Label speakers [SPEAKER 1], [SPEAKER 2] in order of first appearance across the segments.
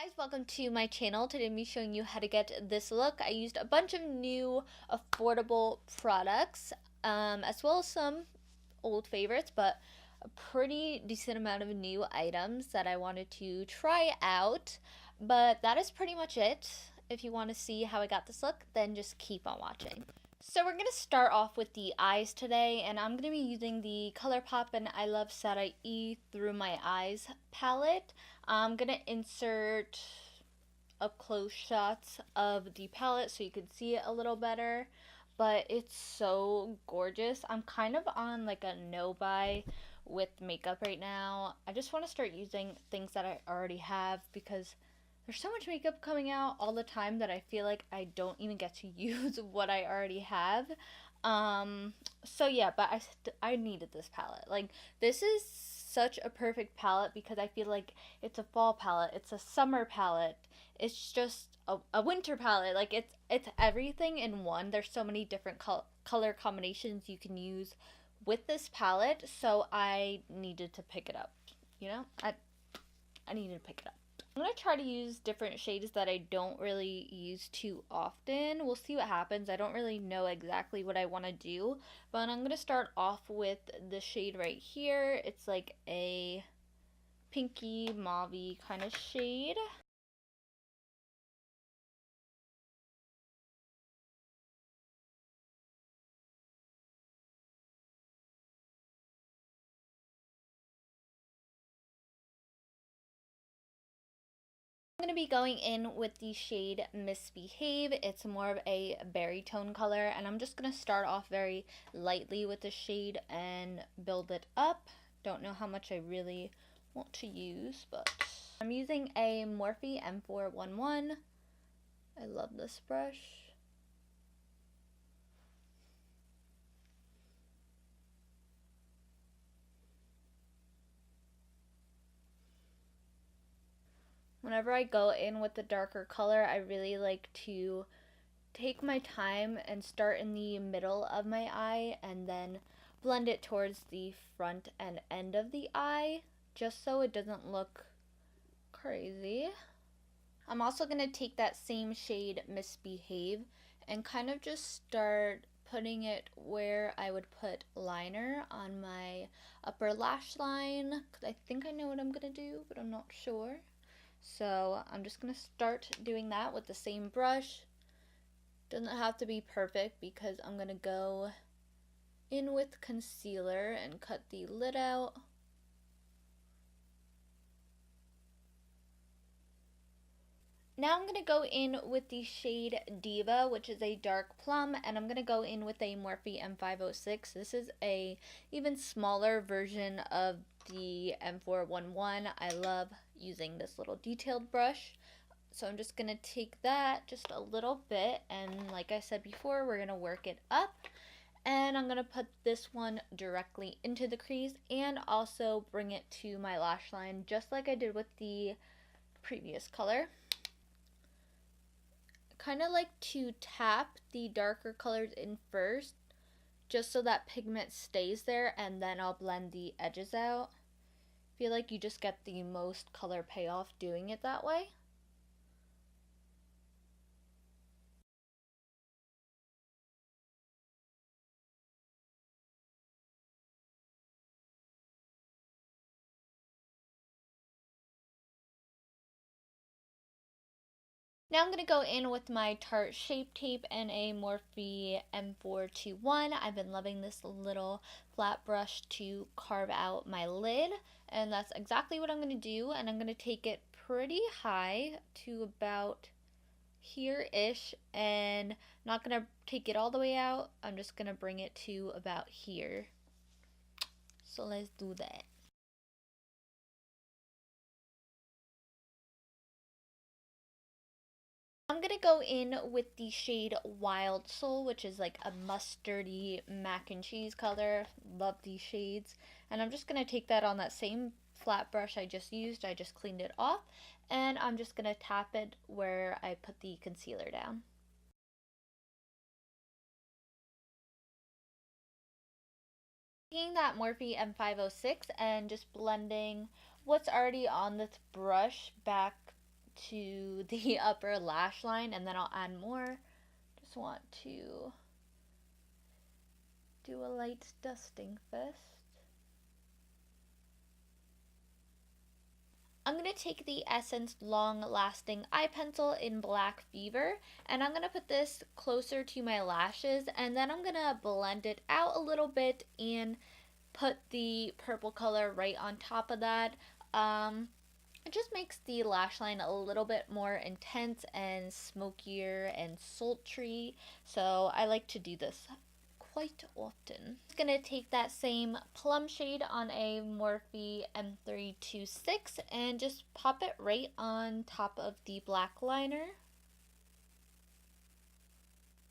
[SPEAKER 1] Guys, welcome to my channel. Today I'm showing you how to get this look. I used a bunch of new affordable products, as well as some old favorites, but a pretty decent amount of new items that I wanted to try out. But that is pretty much it. If you want to see how I got this look, then just keep on watching. So we're going to start off with the eyes today, and I'm going to be using the Colourpop and Iluvsarahii Through My Eyes palette. I'm going to insert up close shots of the palette so you can see it a little better, but it's so gorgeous. I'm kind of on like a no buy with makeup right now. I just want to start using things that I already have because there's so much makeup coming out all the time that I feel like I don't even get to use what I already have. So yeah, but I needed this palette. Like, this is such a perfect palette because I feel like it's a fall palette, it's a summer palette, it's just a winter palette. Like, it's everything in one. There's so many different color combinations you can use with this palette, so I needed to pick it up. You know, I needed to pick it up. I'm going to try to use different shades that I don't really use too often. We'll see what happens. I don't really know exactly what I want to do, but I'm going to start off with the shade right here. It's like a pinky mauve kind of shade. I'm going to be going in with the shade Misbehave. It's more of a berry tone color, and I'm just going to start off very lightly with the shade and build it up. Don't know how much I really want to use, but I'm using a Morphe M411. I love this brush. Whenever I go in with the darker color, I really like to take my time and start in the middle of my eye and then blend it towards the front and end of the eye, just so it doesn't look crazy. I'm also going to take that same shade Misbehave and kind of just start putting it where I would put liner on my upper lash line, because I think I know what I'm going to do, but I'm not sure. So I'm just going to start doing that with the same brush. Doesn't have to be perfect because I'm going to go in with concealer and cut the lid out. Now I'm going to go in with the shade Diva, which is a dark plum, and I'm going to go in with a Morphe M506. This is a even smaller version of the M411. I love using this little detailed brush. So I'm just going to take that just a little bit, and like I said before, we're going to work it up. And I'm going to put this one directly into the crease and also bring it to my lash line, just like I did with the previous color. Kind of like to tap the darker colors in first, just so that pigment stays there, and then I'll blend the edges out. I feel like you just get the most color payoff doing it that way. Now I'm going to go in with my Tarte Shape Tape and a Morphe M421. I've been loving this little flat brush to carve out my lid, and that's exactly what I'm going to do. And I'm going to take it pretty high to about here-ish, and not going to take it all the way out. I'm just going to bring it to about here. So let's do that. I'm going to go in with the shade Wild Soul, which is like a mustardy mac and cheese color. Love these shades. And I'm just going to take that on that same flat brush I just used. I just cleaned it off. And I'm just going to tap it where I put the concealer down. Taking that Morphe M506 and just blending what's already on this brush back to the upper lash line, and then I'll add more. Just want to do a light dusting first. I'm going to take the Essence Long Lasting Eye Pencil in Black Fever, and I'm going to put this closer to my lashes, and then I'm going to blend it out a little bit and put the purple color right on top of that. It just makes the lash line a little bit more intense and smokier and sultry, so I like to do this quite often. I'm just going to take that same plum shade on a Morphe M326 and just pop it right on top of the black liner.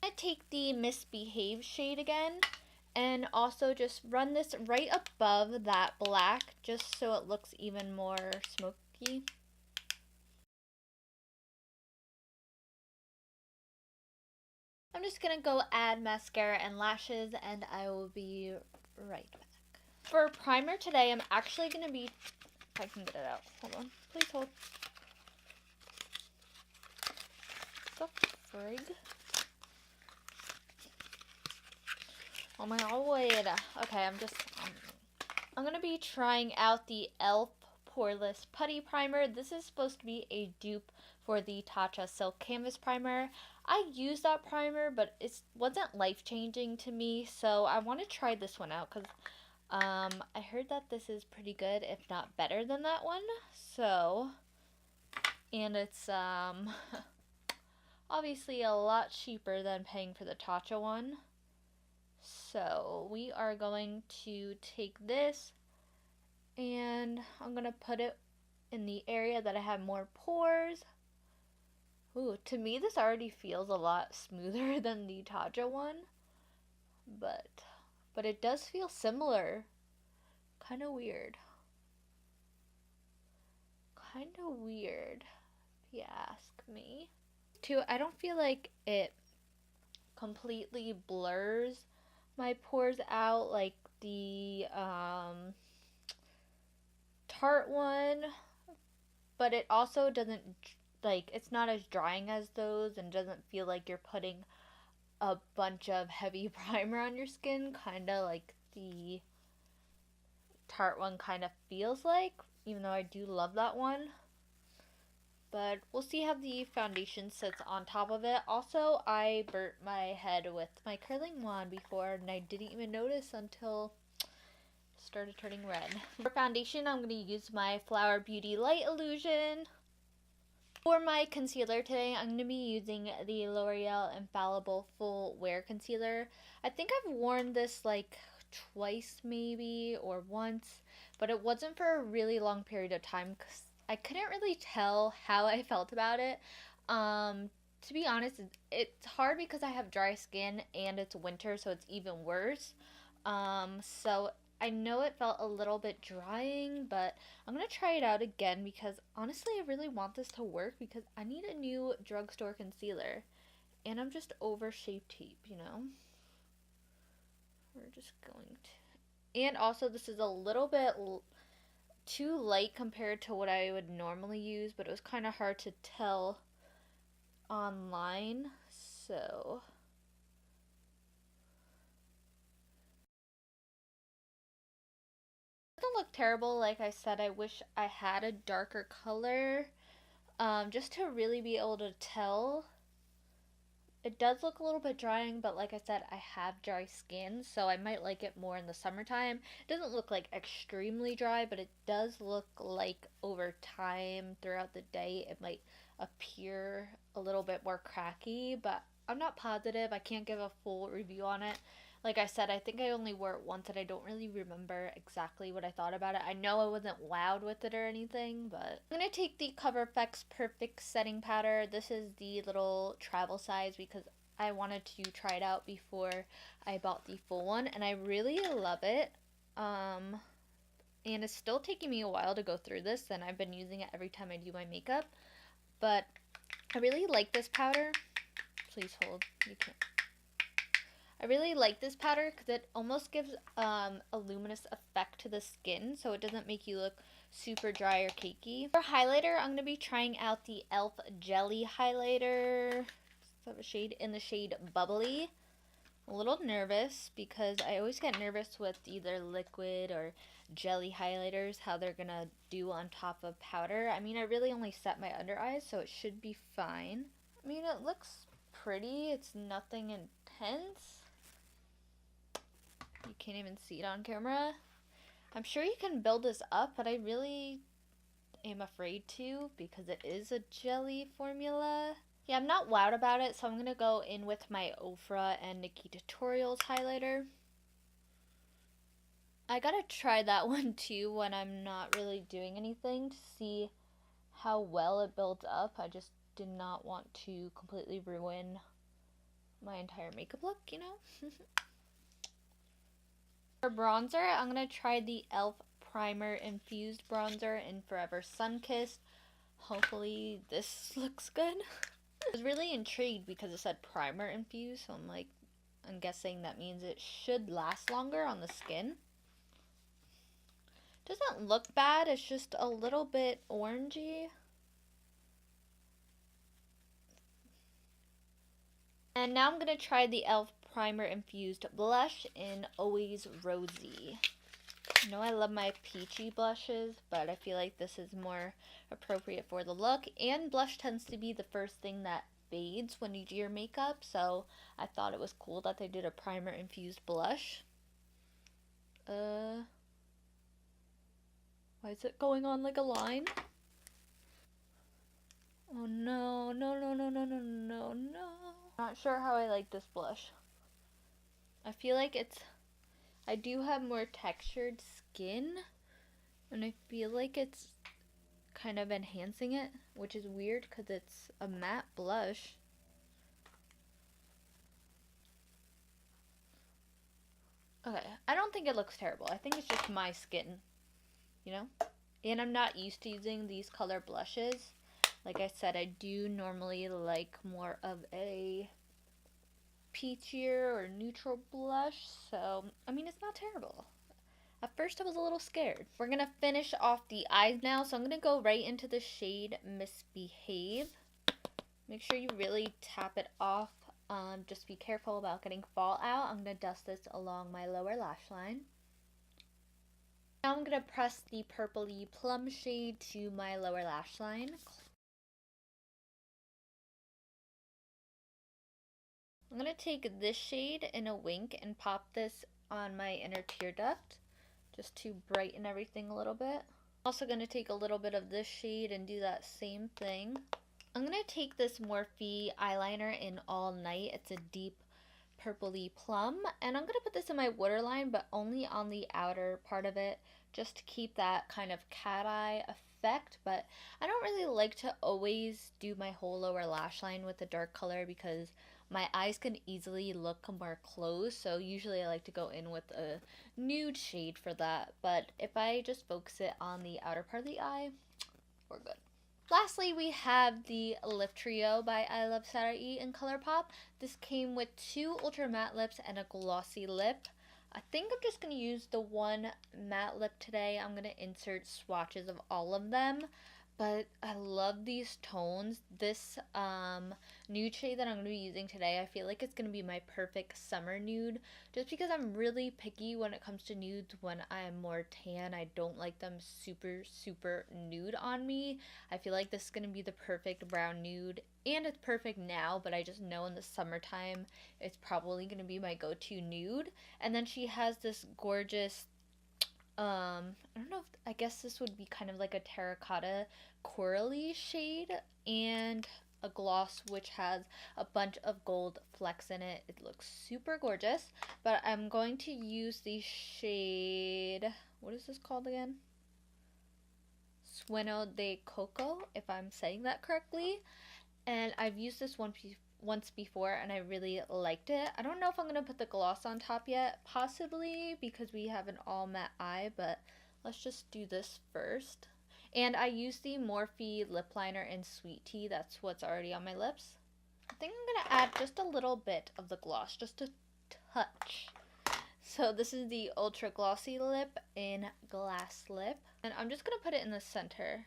[SPEAKER 1] I'm going to take the Misbehave shade again and also just run this right above that black just so it looks even more smoky. I'm just gonna go add mascara and lashes, and I will be right back. For primer today, I'm actually gonna be, if I can get it out, hold on, please hold. The frig? Oh my god, wait. Okay, I'm gonna be trying out the e.l.f. Poreless Putty Primer. This is supposed to be a dupe for the Tatcha Silk Canvas Primer. I used that primer, but it wasn't life-changing to me, so I want to try this one out, because I heard that this is pretty good, if not better than that one, so, and it's, obviously a lot cheaper than paying for the Tatcha one, so we are going to take this, and I'm going to put it in the area that I have more pores. Ooh, to me this already feels a lot smoother than the Tatcha one, but it does feel similar. Kind of weird. Kind of weird, if you ask me. Too, I don't feel like it completely blurs my pores out like the Tarte one, but it also doesn't, like, it's not as drying as those and doesn't feel like you're putting a bunch of heavy primer on your skin, kind of like the Tarte one kind of feels like, even though I do love that one. But we'll see how the foundation sits on top of it. Also, I burnt my head with my curling wand before, and I didn't even notice until it started turning red. For foundation, I'm going to use my Flower Beauty Light Illusion. For my concealer today, I'm going to be using the L'Oreal Infallible Full Wear Concealer. I think I've worn this like twice maybe, or once, but it wasn't for a really long period of time because I couldn't really tell how I felt about it. To be honest, it's hard because I have dry skin and it's winter, so it's even worse. So I know it felt a little bit drying, but I'm going to try it out again because honestly I really want this to work because I need a new drugstore concealer. And I'm just over Shape Tape, you know? We're just going to... And also this is a little bit too light compared to what I would normally use, but it was kind of hard to tell online, so... Doesn't look terrible. Like I said, I wish I had a darker color just to really be able to tell. It does look a little bit drying, but like I said, I have dry skin, so I might like it more in the summertime. It doesn't look like extremely dry, but it does look like over time throughout the day it might appear a little bit more cracky, but I'm not positive. I can't give a full review on it. Like I said, I think I only wore it once and I don't really remember exactly what I thought about it. I know I wasn't wowed with it or anything, but I'm going to take the Cover FX Perfect Setting Powder. This is the little travel size because I wanted to try it out before I bought the full one, and I really love it. And it's still taking me a while to go through this, and I've been using it every time I do my makeup. But I really like this powder. Please hold. You can't. I really like this powder because it almost gives a luminous effect to the skin, so it doesn't make you look super dry or cakey. For highlighter, I'm going to be trying out the e.l.f. Jelly Highlighter. So a shade in the shade Bubbly. A little nervous because I always get nervous with either liquid or jelly highlighters, how they're going to do on top of powder. I mean, I really only set my under eyes, so it should be fine. I mean, it looks pretty. It's nothing intense. You can't even see it on camera. I'm sure you can build this up, but I really am afraid to because it is a jelly formula. Yeah, I'm not wowed about it, so I'm going to go in with my Ofra and Nikkietutorials highlighter. I gotta try that one too when I'm not really doing anything to see how well it builds up. I just did not want to completely ruin my entire makeup look, you know? For bronzer, I'm going to try the e.l.f. Primer Infused Bronzer in Forever Sunkissed. Hopefully this looks good. I was really intrigued because it said primer infused, so I'm guessing that means it should last longer on the skin. Doesn't look bad, it's just a little bit orangey. And now I'm going to try the e.l.f. Primer Infused Blush in Always Rosy. I know I love my peachy blushes, but I feel like this is more appropriate for the look. And blush tends to be the first thing that fades when you do your makeup, so I thought it was cool that they did a primer infused blush. Why is it going on like a line? Oh no, no, no, no, no, no, no, no. Not sure how I like this blush. I feel like I do have more textured skin, and I feel like it's kind of enhancing it, which is weird because it's a matte blush. Okay, I don't think it looks terrible. I think it's just my skin, you know? And I'm not used to using these color blushes. Like I said, I do normally like more of a peachier or neutral blush, so I mean, it's not terrible. At first I was a little scared. We're gonna finish off the eyes now, so I'm gonna go right into the shade Misbehave. Make sure you really tap it off. Just be careful about getting fallout. I'm gonna dust this along my lower lash line. Now I'm gonna press the purpley plum shade to my lower lash line. I'm going to take this shade in a wink and pop this on my inner tear duct just to brighten everything a little bit. Also going to take a little bit of this shade and do that same thing. I'm going to take this Morphe eyeliner in All Night. It's a deep purpley plum, and I'm going to put this in my waterline, but only on the outer part of it, just to keep that kind of cat eye effect. But I don't really like to always do my whole lower lash line with a dark color because my eyes can easily look more closed, so usually I like to go in with a nude shade for that. But if I just focus it on the outer part of the eye, we're good. Lastly, we have the Lip Trio by Iluvsarahii in Colourpop. This came with 2 ultra matte lips and a glossy lip. I think I'm just going to use the one matte lip today. I'm going to insert swatches of all of them. But I love these tones. This nude shade that I'm going to be using today, I feel like it's going to be my perfect summer nude. Just because I'm really picky when it comes to nudes when I'm more tan. I don't like them super, super nude on me. I feel like this is going to be the perfect brown nude. And it's perfect now, but I just know in the summertime it's probably going to be my go-to nude. And then she has this gorgeous I don't know if, I guess this would be kind of like a terracotta corally shade and a gloss which has a bunch of gold flecks in it. It looks super gorgeous, but I'm going to use the shade, what is this called again? Sueno de Coco, if I'm saying that correctly. And I've used this one once before and I really liked it. I don't know if I'm going to put the gloss on top yet, possibly because we have an all matte eye, but let's just do this first. And I used the Morphe lip liner in Sweet Tea. That's what's already on my lips. I think I'm going to add just a little bit of the gloss, just a touch. So this is the Ultra Glossy Lip in Glass Lip. And I'm just going to put it in the center.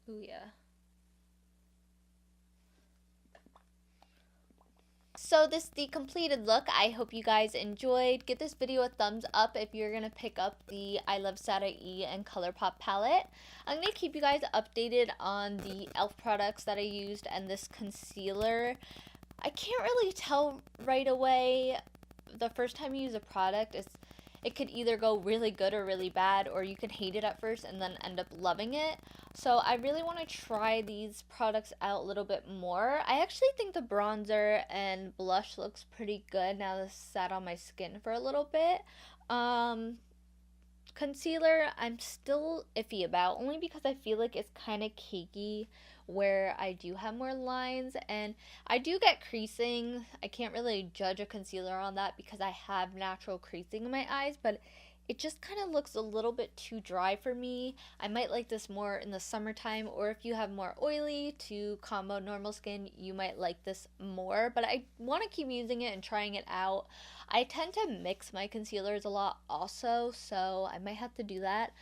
[SPEAKER 1] Ooh, yeah. So this is the completed look. I hope you guys enjoyed. Give this video a thumbs up if you're going to pick up the Iluvsarahii and Colourpop palette. I'm going to keep you guys updated on the e.l.f. products that I used and this concealer. I can't really tell right away. The first time you use a product, it could either go really good or really bad, or you can hate it at first and then end up loving it. So I really want to try these products out a little bit more. I actually think the bronzer and blush looks pretty good now that it's sat on my skin for a little bit. Concealer, I'm still iffy about, only because I feel like it's kind of cakey where I do have more lines, and I do get creasing. I can't really judge a concealer on that because I have natural creasing in my eyes, but it just kind of looks a little bit too dry for me. I might like this more in the summertime, or if you have more oily to combo normal skin, you might like this more, but I want to keep using it and trying it out. I tend to mix my concealers a lot also, so I might have to do that.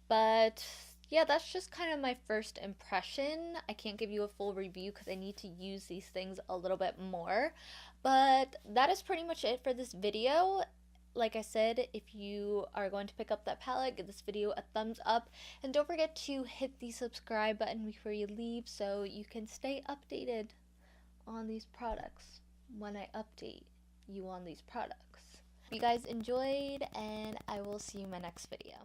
[SPEAKER 1] But yeah, that's just kind of my first impression. I can't give you a full review because I need to use these things a little bit more. But that is pretty much it for this video. Like I said, if you are going to pick up that palette, give this video a thumbs up. And don't forget to hit the subscribe button before you leave so you can stay updated on these products when I update you on these products. Hope you guys enjoyed, and I will see you in my next video.